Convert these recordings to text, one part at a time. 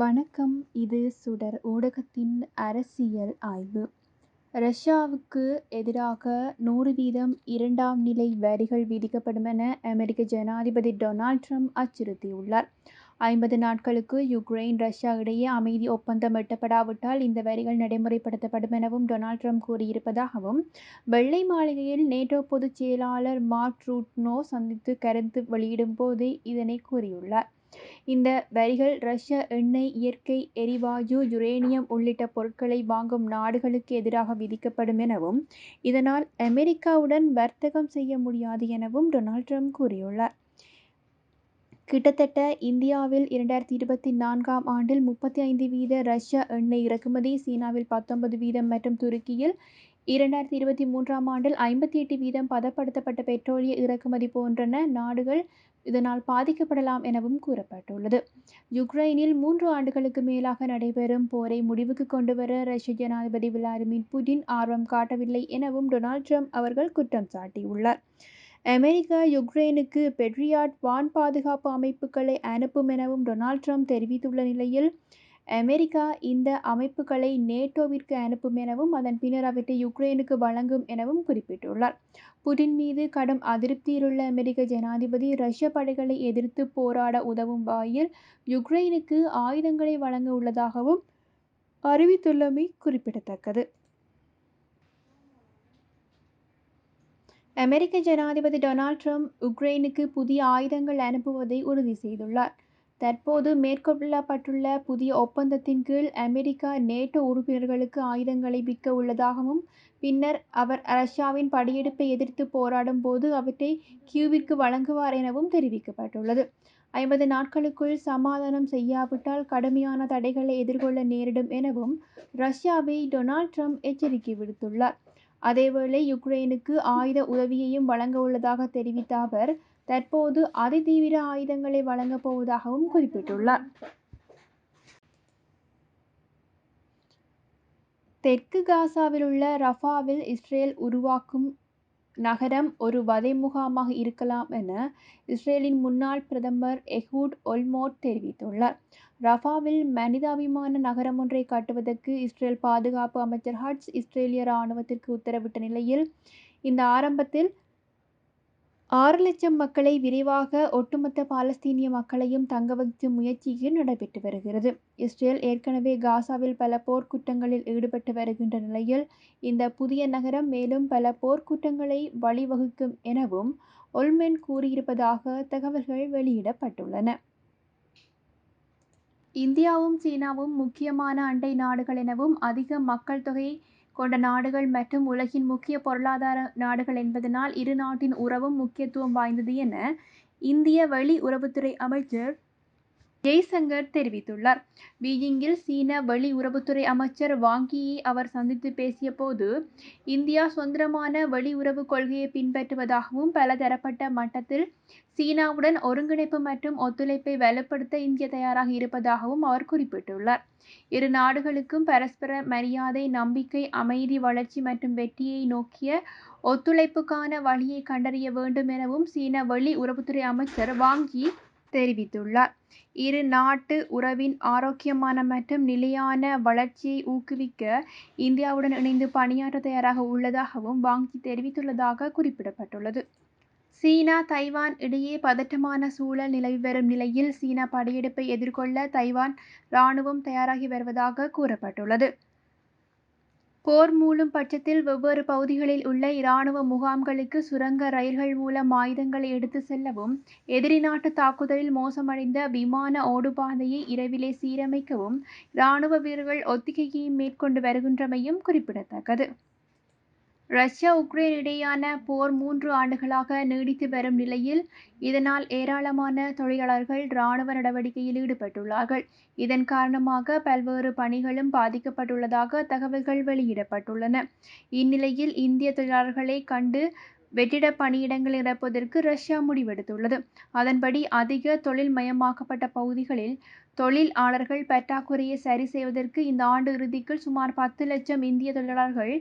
வணக்கம். இது சுடர் ஊடகத்தின் அரசியல் ஆய்வு. ரஷ்யாவுக்கு எதிராக 100% இரண்டாம் நிலை வரிகள் விதிக்கப்படும் என அமெரிக்க ஜனாதிபதி டொனால்ட் ட்ரம்ப் அச்சுறுத்தியுள்ளார். 50 நாட்களுக்கு யுக்ரைன் ரஷ்யா இடையே அமைதி ஒப்பந்தம் எட்டப்படாவிட்டால் இந்த வரிகள் நடைமுறைப்படுத்தப்படும் எனவும் டொனால்ட் ட்ரம்ப் கூறியிருப்பதாகவும் வெள்ளை மாளிகையில் நேட்டோ பொதுச் செயலாளர் மார்க் ரூட்னோ சந்தித்து கருத்து வெளியிடும் போதே இதனை கூறியுள்ளார். இந்த வரிகள் ரஷ்ய எண்ணெய், இயற்கை எரிவாயு, யுரேனியம் உள்ளிட்ட பொருட்களை வாங்கும் நாடுகளுக்கு எதிராக விதிக்கப்படும் எனவும் இதனால் அமெரிக்காவுடன் வர்த்தகம் செய்ய முடியாது எனவும் டொனால்ட் ட்ரம்ப் கூறியுள்ளார். கிட்டத்தட்ட இந்தியாவில் 2024ஆம் ஆண்டில் 35% ரஷ்ய எண்ணெய் இறக்குமதி, சீனாவில் 19% மற்றும் துருக்கியில் 2023ஆம் ஆண்டில் 58% பதப்படுத்தப்பட்ட பெட்ரோலிய இறக்குமதி போன்றன நாடுகள் இதனால் பாதிக்கப்படலாம் எனவும் கூறப்பட்டுள்ளது. யுக்ரைனில் 3 ஆண்டுகளுக்கு மேலாக நடைபெறும் போரை முடிவுக்கு கொண்டுவர ரஷ்ய ஜனாதிபதி விளாடிமிர் புடின் ஆர்வம் காட்டவில்லை எனவும் டொனால்ட் ட்ரம்ப் அவர்கள் குற்றம் சாட்டியுள்ளார். அமெரிக்கா யுக்ரைனுக்கு பெட்ரியாட் வான் பாதுகாப்பு அமைப்புகளை அனுப்பும் எனவும் டொனால்ட் ட்ரம்ப் தெரிவித்துள்ள நிலையில், அமெரிக்கா இந்த அமைப்புகளை நேட்டோவிற்கு அனுப்பும் எனவும் அதன் பின்னர் அவற்றை யுக்ரைனுக்கு வழங்கும் எனவும் குறிப்பிட்டுள்ளார். புடின் மீது கடும் அதிருப்தியிலுள்ள அமெரிக்க ஜனாதிபதி ரஷ்ய படைகளை எதிர்த்து போராட உதவும் வகையில் யுக்ரைனுக்கு ஆயுதங்களை வழங்க உள்ளதாகவும் அறிவித்துள்ளமை குறிப்பிடத்தக்கது. அமெரிக்க ஜனாதிபதி டொனால்ட் ட்ரம்ப் உக்ரைனுக்கு புதிய ஆயுதங்கள் அனுப்புவதை உறுதி செய்துள்ளார். தற்போது மேற்கொள்ளப்பட்டுள்ள புதிய ஒப்பந்தத்தின் கீழ் அமெரிக்கா நேட்டோ உறுப்பினர்களுக்கு ஆயுதங்களை விற்க உள்ளதாகவும் பின்னர் அவர் ரஷ்யாவின் படையெடுப்பை எதிர்த்து போராடும் போது அவற்றை கியூவிற்கு வழங்குவார் எனவும் தெரிவிக்கப்பட்டுள்ளது. 50 நாட்களுக்குள் சமாதானம் செய்யாவிட்டால் கடுமையான தடைகளை எதிர்கொள்ள நேரிடும் எனவும் ரஷ்யாவை டொனால்ட் ட்ரம்ப் எச்சரிக்கை விடுத்துள்ளார். அதேவேளை யுக்ரைனுக்கு ஆயுத உதவியையும் வழங்க உள்ளதாக தெரிவித்த அவர் தற்போது அதிதீவிர ஆயுதங்களை வழங்கப் போவதாகவும் குறிப்பிட்டுள்ளார். தெற்கு காசாவில் உள்ள ரஃபாவில் இஸ்ரேல் உருவாக்கும் நகரம் ஒரு வதை முகாமாக இருக்கலாம் என இஸ்ரேலின் முன்னாள் பிரதமர் எஹூட் ஒல்மோர்ட் தெரிவித்துள்ளார். ரஃபாவில் மனிதாபிமான நகரம் ஒன்றை கட்டுவதற்கு இஸ்ரேல் பாதுகாப்பு அமைச்சர் ஹட்ஸ் இஸ்ரேலிய இராணுவத்திற்கு உத்தரவிட்ட நிலையில் இந்த ஆரம்பத்தில் 6,00,000 மக்களை விரைவாக ஒட்டுமொத்த பாலஸ்தீனிய மக்களையும் தங்க வைக்கும் முயற்சிகள் நடைபெற்று வருகிறது. இஸ்ரேல் ஏற்கனவே காசாவில் பல போர்க்குற்றங்களில் ஈடுபட்டு வருகின்ற நிலையில் இந்த புதிய நகரம் மேலும் பல போர்க்குற்றங்களை வழிவகுக்கும் எனவும் ஒல்மெர்ட் கூறியிருப்பதாக தகவல்கள் வெளியிடப்பட்டுள்ளன. இந்தியாவும் சீனாவும் முக்கியமான அண்டை நாடுகள் எனவும் அதிக மக்கள் தொகை கொண்ட நாடுகள் மற்றும் உலகின் முக்கிய பொருளாதார நாடுகள் என்பதனால் இரு நாட்டின் உறவும் முக்கியத்துவம் வாய்ந்தது என இந்திய வெளியுறவுத்துறை அமைச்சர் ஜெய்சங்கர் தெரிவித்துள்ளார். பீஜிங்கில் சீன வெளியுறவுத்துறை அமைச்சர் வாங் யியை அவர் சந்தித்து பேசிய போது இந்தியா சுதந்திரமான வெளியுறவு கொள்கையை பின்பற்றுவதாகவும் பலதரப்பட்ட மட்டத்தில் சீனாவுடன் ஒருங்கிணைப்பு மற்றும் ஒத்துழைப்பை வலுப்படுத்த இந்தியா தயாராக இருப்பதாகவும் அவர் குறிப்பிட்டுள்ளார். இரு நாடுகளுக்கும் பரஸ்பர மரியாதை, நம்பிக்கை, அமைதி, வளர்ச்சி மற்றும் வெற்றியை நோக்கிய ஒத்துழைப்புக்கான வழியை கண்டறிய வேண்டும் எனவும் சீன வெளியுறவுத்துறை அமைச்சர் வாங் யி தெரிவித்துள்ளார். இரு நாட்டு உறவின் ஆரோக்கியமான மற்றும் நிலையான வளர்ச்சியை ஊக்குவிக்க இந்தியாவுடன் இணைந்து பணியாற்ற தயாராக உள்ளதாகவும் வாங் யி தெரிவித்துள்ளதாக குறிப்பிடப்பட்டுள்ளது. சீனா, தைவான் இடையே பதட்டமான சூழல் நிலவி வரும் நிலையில் சீன படையெடுப்பை எதிர்கொள்ள தைவான் இராணுவம் தயாராகி வருவதாக கூறப்பட்டுள்ளது. போர் மூளும் பட்சத்தில் வெவ்வேறு பகுதிகளில் உள்ள இராணுவ முகாம்களுக்கு சுரங்க ரயில்கள் மூலம் ஆயுதங்களை எடுத்து செல்லவும், எதிரி நாட்டு தாக்குதலில் மோசமடைந்த விமான ஓடுபாதையை இரவிலே சீரமைக்கவும் இராணுவ வீரர்கள் ஒத்திகையை மேற்கொண்டு வருகின்றமையும் குறிப்பிடத்தக்கது. ரஷ்யா, உக்ரைன் இடையேயான போர் 3 ஆண்டுகளாக நீடித்து வரும் நிலையில் இதனால் ஏராளமான தொழிலாளர்கள் இராணுவ நடவடிக்கையில் ஈடுபட்டுள்ளார்கள். இதன் காரணமாக பல்வேறு பணிகளும் பாதிக்கப்பட்டுள்ளதாக தகவல்கள் வெளியிடப்பட்டுள்ளன. இந்நிலையில் இந்திய தொழிலாளர்களை கண்டு வெற்றிட பணியிடங்களை நிரப்புவதற்கு ரஷ்யா முடிவெடுத்துள்ளது. அதன்படி அதிக தொழில் மயமாக்கப்பட்ட பகுதிகளில் தொழிலாளர்கள் பற்றாக்குறையை சரி செய்வதற்கு இந்த ஆண்டு இறுதிக்குள் சுமார் 10 லட்சம் இந்திய தொழிலாளர்கள்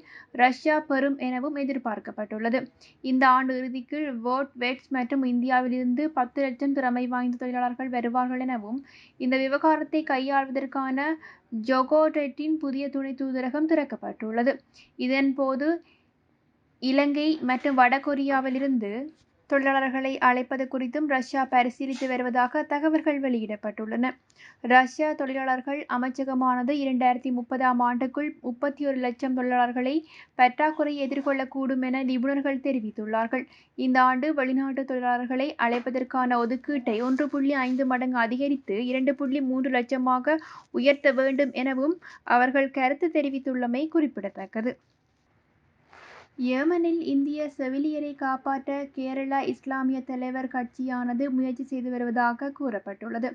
ரஷ்யா பெறும் எனவும் எதிர்பார்க்கப்பட்டுள்ளது. இந்த ஆண்டு இறுதிக்குள் வோட்வெட்ஸ் மற்றும் இந்தியாவிலிருந்து 10 லட்சம் திறமை வாய்ந்த தொழிலாளர்கள் வருவார்கள் எனவும் இந்த விவகாரத்தை கையாள்வதற்கான ஜொகோடெட்டின் புதிய துணை தூதரகம் திறக்கப்பட்டுள்ளது. இதன்போது இலங்கை மற்றும் வடகொரியாவிலிருந்து தொழிலாளர்களை அழைப்பது குறித்தும் ரஷ்யா பரிசீலித்து வருவதாக தகவல்கள் வெளியிடப்பட்டுள்ளன. ரஷ்ய தொழிலாளர்கள் அமைச்சகமானது 2030ஆம் ஆண்டுக்குள் 31 லட்சம் தொழிலாளர்களை பற்றாக்குறையை எதிர்கொள்ளக்கூடும் என நிபுணர்கள் தெரிவித்துள்ளார்கள். இந்த ஆண்டு வெளிநாட்டு தொழிலாளர்களை அழைப்பதற்கான ஒதுக்கீட்டை 1.5 மடங்கு அதிகரித்து 2.3 லட்சமாக உயர்த்த வேண்டும் எனவும் அவர்கள் கருத்து தெரிவித்துள்ளமை குறிப்பிடத்தக்கது. யேமனில் இந்திய செவிலியரை காப்பாற்ற கேரள இஸ்லாமிய தலைவர் கட்சியானது முயற்சி செய்து வருவதாக கூறப்பட்டுள்ளது.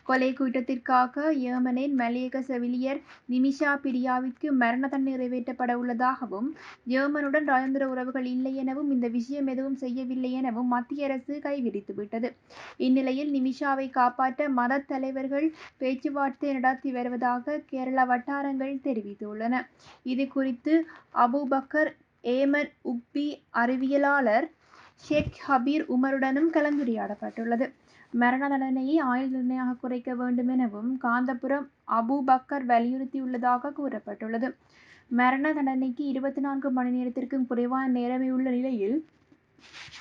கொலை குற்றத்திற்காக யேமனின் மலையக செவிலியர் நிமிஷா பிரியாவிற்கு மரண தண்டனை நிறைவேற்றப்பட உள்ளதாகவும் யேமனுடன் ராஜேந்திர உறவுகள் இல்லை எனவும் இந்த விஷயம் எதுவும் செய்யவில்லை எனவும் மத்திய அரசு கைவிரித்துவிட்டது. இந்நிலையில் நிமிஷாவை காப்பாற்ற மத தலைவர்கள் பேச்சுவார்த்தை நடத்தி வருவதாக கேரள வட்டாரங்கள் தெரிவித்துள்ளன. இது குறித்து அபுபக்கர் ஏமன் உக்பி அறிவியலாளர் ஷேக் ஹபீர் உமருடனும் கலந்துரையாடப்பட்டுள்ளது. மரண தண்டனையை ஆயுள் தண்டனையாக குறைக்க வேண்டும் எனவும் காந்தபுரம் அபுபக்கர் வலியுறுத்தியுள்ளதாக கூறப்பட்டுள்ளது. மரண தண்டனைக்கு 24 மணி நேரத்திற்கும் குறைவான நேரமே உள்ள நிலையில்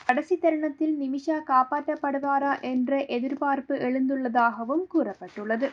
கடைசி தருணத்தில் நிமிஷா காப்பாற்றப்படுவாரா என்ற எதிர்பார்ப்பு எழுந்துள்ளதாகவும் கூறப்பட்டுள்ளது.